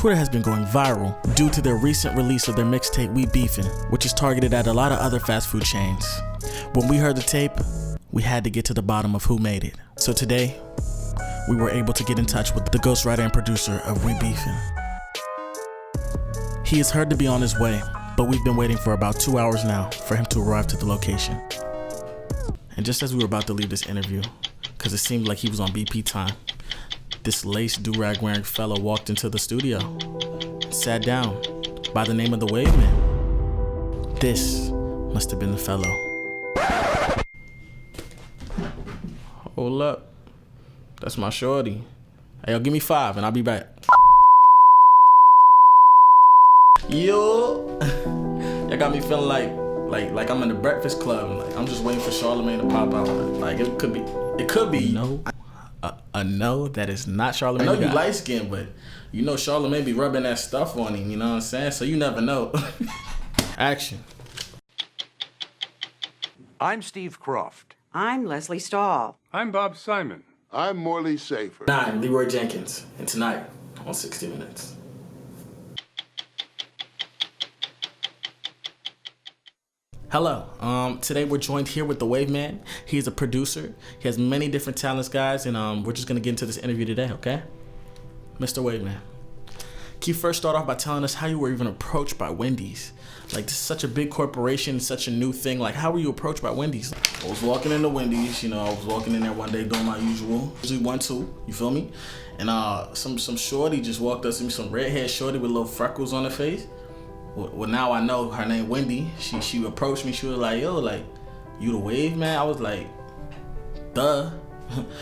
Twitter has been going viral due to their recent release of their mixtape We Beefin, which is targeted at a lot of other fast food chains. When we heard the tape, we had to get to the bottom of who made it. So today, we were able to get in touch with the ghostwriter and producer of We Beefin. He is heard to be on his way, but we've been waiting for about 2 hours now for him to arrive to the location. And just as we were about to leave this interview, because it seemed like he was on BP time, this lace do-rag wearing fellow walked into the studio and sat down by the name of TheWavMan. This must have been the fellow. Hold up. That's my shorty. Hey, yo, give me 5 and I'll be back. Yo, y'all got me feeling like I'm in the Breakfast Club and like I'm just waiting for Charlamagne to pop out. Like it could be. No, no, that is not Charlamagne. I know you light skinned, but you know Charlamagne be rubbing that stuff on him. You know what I'm saying? So you never know. Action. I'm Steve Croft. I'm Leslie Stahl. I'm Bob Simon. I'm Morley Safer. I'm Leroy Jenkins, and tonight on 60 Minutes. Hello, today we're joined here with TheWavMan. He is a producer. He has many different talents, guys, and we're just gonna get into this interview today, okay? Mr. WavMan, can you first start off by telling us how you were even approached by Wendy's? Like, this is such a big corporation, such a new thing. Like, how were you approached by Wendy's? I was walking into Wendy's, you know, I was walking in there one day doing my usually 1-2, you feel me? And some shorty just walked up to me, some redhead shorty with little freckles on her face. Well, now I know her name Wendy. She approached me. She was like, "Yo, like, you the Wave Man?" I was like, "Duh,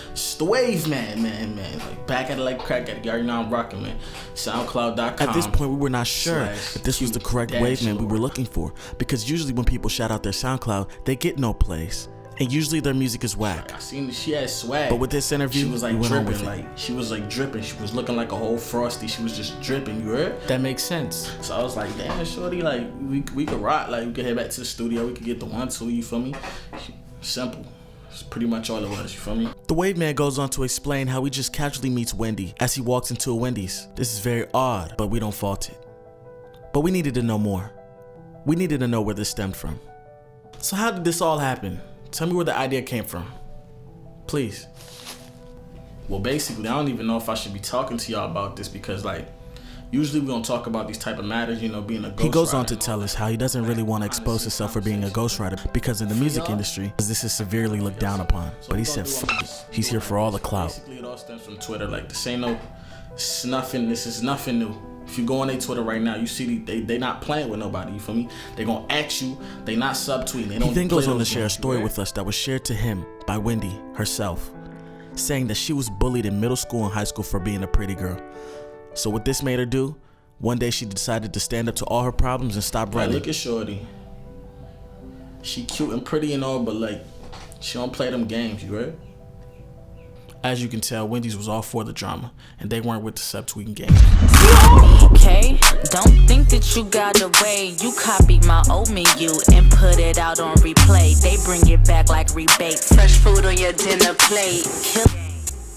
it's the Wave Man, man." Like, back at it like crack at it. You already know I'm rocking, man. SoundCloud.com. At this point, we were not sure if this was the correct Wave Man we were looking for, because usually when people shout out their SoundCloud, they get no plays. And usually their music is whack. I seen she had swag. But with this interview, she was like we went on with dripping. it. Like she was like dripping. She was looking like a whole Frosty. She was just dripping. You heard? That makes sense. So I was like, damn, shorty, like we could rock. Like we could head back to the studio. We could get the 1-2. You feel me? Simple. It's pretty much all it was. You feel me? TheWavMan goes on to explain how he just casually meets Wendy as he walks into a Wendy's. This is very odd, but we don't fault it. But we needed to know more. We needed to know where this stemmed from. So how did this all happen? Tell me where the idea came from, please. Well, basically, I don't even know if I should be talking to y'all about this because, like, usually we don't talk about these type of matters, you know, being a ghostwriter. He goes on to tell us how he doesn't really want to expose himself for being a ghostwriter because in the music industry, this is severely looked down upon. But he said, "Fuck it. He's here for all the clout." Basically, it all stems from Twitter. Like, this ain't no snuffing. This is nothing new. If you go on their Twitter right now, you see they not playing with nobody, you feel me? They gonna ask you, they not subtweeting. They don't. He then goes on to share a story with us that was shared to him by Wendy herself, saying that she was bullied in middle school and high school for being a pretty girl. So what this made her do, one day she decided to stand up to all her problems and stop running. Look at shorty. She cute and pretty and all, but like, she don't play them games, you heard? As you can tell, Wendy's was all for the drama, and they weren't with the subtweeting game. Okay, don't think that you got away. You copied my old menu and put it out on replay. They bring it back like rebates. Fresh food on your dinner plate.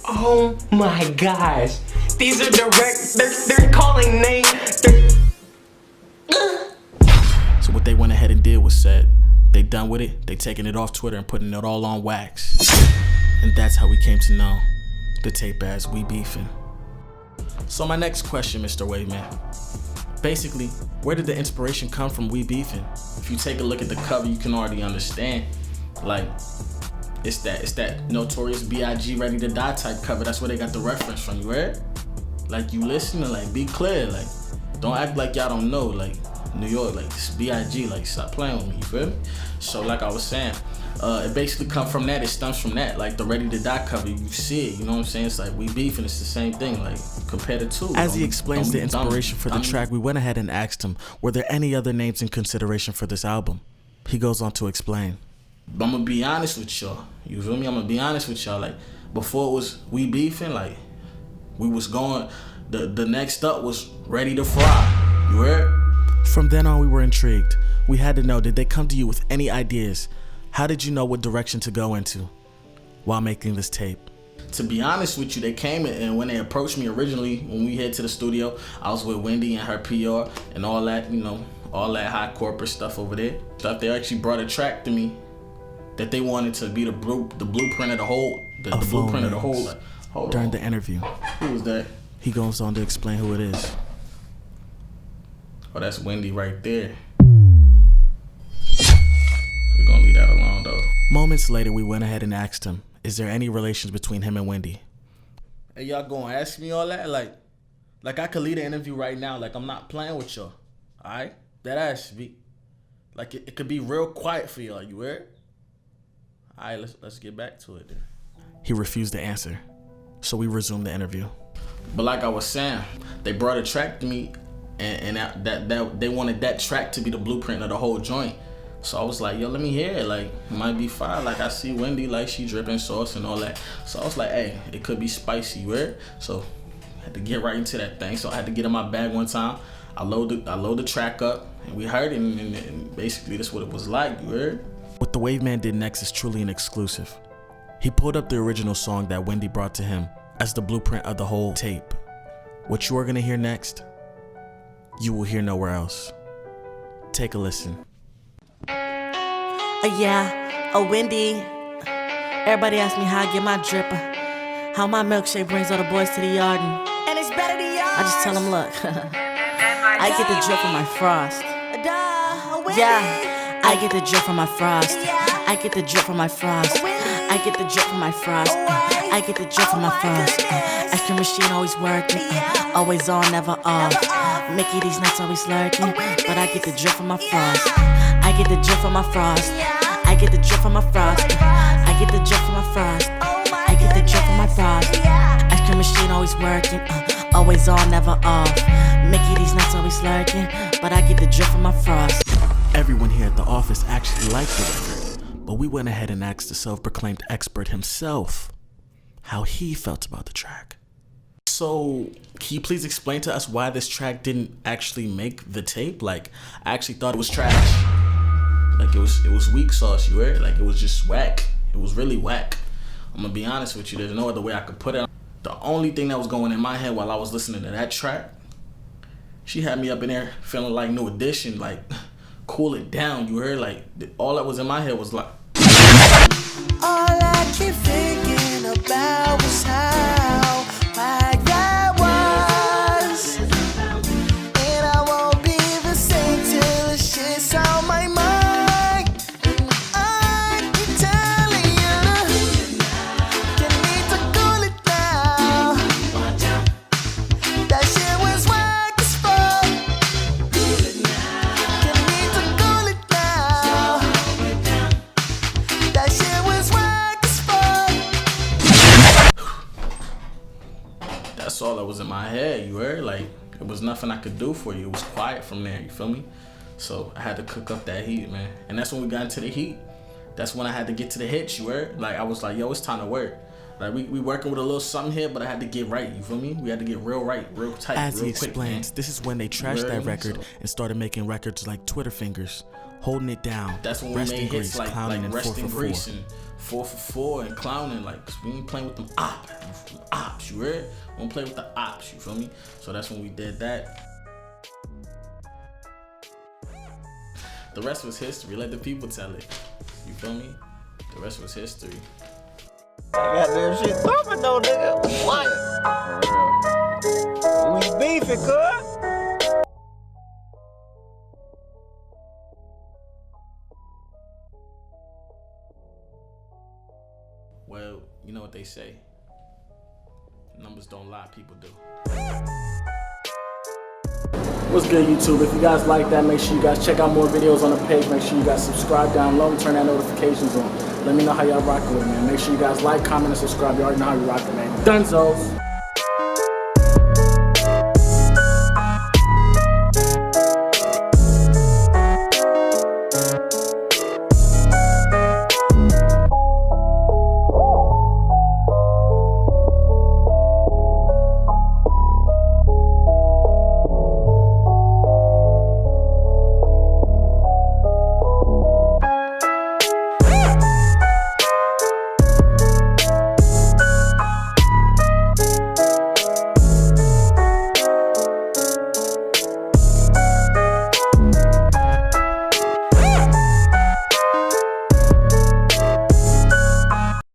Oh my gosh, these are direct. They're calling names. So what they went ahead and did was said, they done with it. They taking it off Twitter and putting it all on wax. And that's how we came to know the tape as We Beefin. So my next question, Mr. WavMan. Basically, where did the inspiration come from We Beefin? If you take a look at the cover, you can already understand. Like, it's that Notorious B.I.G. Ready to Die type cover. That's where they got the reference from, you heard? Like, you listening, like, be clear. Like, don't act like y'all don't know. Like, New York, like, this B.I.G., like, stop playing with me, you feel me? So, like I was saying, it basically come from that. It stems from that. Like the Ready to Die cover, you see it. You know what I'm saying? It's like We Beefin. It's the same thing. Like compare the two. As he explains the inspiration for the track, we went ahead and asked him, were there any other names in consideration for this album? He goes on to explain. I'm gonna be honest with y'all. You feel me? I'm gonna be honest with y'all. Like before it was We Beefin, like we was going. The next up was Ready to Fry. You heard? From then on, we were intrigued. We had to know, did they come to you with any ideas? How did you know what direction to go into while making this tape? to be honest with you, they came and when they approached me originally, when we head to the studio, I was with Wendy and her PR and all that, you know, all that high corporate stuff over there. Stuff, they actually brought a track to me that they wanted to be the blueprint of the whole, the blueprint of the whole. Like, hold During on. the interview, Who was that? he goes on to explain who it is. Oh, that's Wendy right there. We're gonna leave that alone though. Moments later, we went ahead and asked him, is there any relations between him and Wendy? Hey, y'all gonna ask me all that? Like I could lead an interview right now. Like, I'm not playing with y'all. Alright? That ass be. Like, it could be real quiet for y'all. You heard? Alright, let's get back to it then. He refused to answer, so we resumed the interview. But like I was saying, they brought a track to me, and that they wanted that track to be the blueprint of the whole joint. So I was like, yo, let me hear it. Like, it might be fire. Like, I see Wendy, like, she dripping sauce and all that. So I was like, hey, it could be spicy, you heard? So I had to get right into that thing. So I had to get in my bag one time. I load the track up, and we heard it, and basically that's what it was like, you heard? What TheWavMan did next is truly an exclusive. He pulled up the original song that Wendy brought to him as the blueprint of the whole tape. What you are gonna hear next, you will hear nowhere else. Take a listen. Yeah, Wendy. Everybody asks me how I get my drip, how my milkshake brings all the boys to the yard, and it's better than yours. I just tell them, look, I get the drip from my frost. Yeah, I get the drip from my frost. I get the drip from my frost. I get the drip from my frost. I get the drip from my frost. Ice cream machine always working, always on, never off. Mickey, these nuts always lurking, but I get the drip from my frost. I get the drip from my frost. I get the drip from my frost. I get the drip from my frost. I get the drip from my frost. Ice cream machine always working, always on, never off. Mickey, these nuts always lurking, but I get the drip from my frost. Everyone here at the office actually liked the record, but we went ahead and asked the self-proclaimed expert himself how he felt about the track. So, can you please explain to us why this track didn't actually make the tape? Like, I actually thought it was trash. Like, it was weak sauce, you heard? Like, it was just whack. It was really whack. I'm gonna be honest with you, there's no other way I could put it. The only thing that was going in my head while I was listening to that track, she had me up in there feeling like New Edition, like, cool it down, you heard? Like, all that was in my head was like, all I keep thinking about was how like that was, and I won't be the same till the shit's on my mind. I keep telling you, you need to cool it down. That shit was whack as fuck. You need to cool it down. That shit was whack as fuck. that's all that was in my head, you heard? Like, it was nothing I could do for you. It was quiet from there, you feel me? So I had to cook up that heat, man. And that's when we got into the heat. That's when I had to get to the hits, you heard? Like, I was like, yo, it's time to work. Like, we working with a little something here, but I had to get right, you feel me? We had to get real right, real tight, As he real quick, explains, man. this is when they trashed You heard that me? record So- and started making records like Twitter Fingers, Holding It Down, That's when we Rest made in hits Grease, like Clowning, and 4 Rest in for Grease 4. and 4 for 4 and Clowning. Like, 'cause we ain't playing with them ops, you heard? We don't play with the ops, you feel me? So that's when we did that. The rest was history. Let the people tell it. You feel me? The rest was history. Got that shit thumping though, nigga. What? We beefing, cuz. Well, you know what they say. Numbers don't lie, people do. What's good, YouTube? If you guys like that, make sure you guys check out more videos on the page. Make sure you guys subscribe down low and turn that notifications on. Let me know how y'all rock with it, man. Make sure you guys like, comment, and subscribe. You already know how you rock it, man. Dunzos!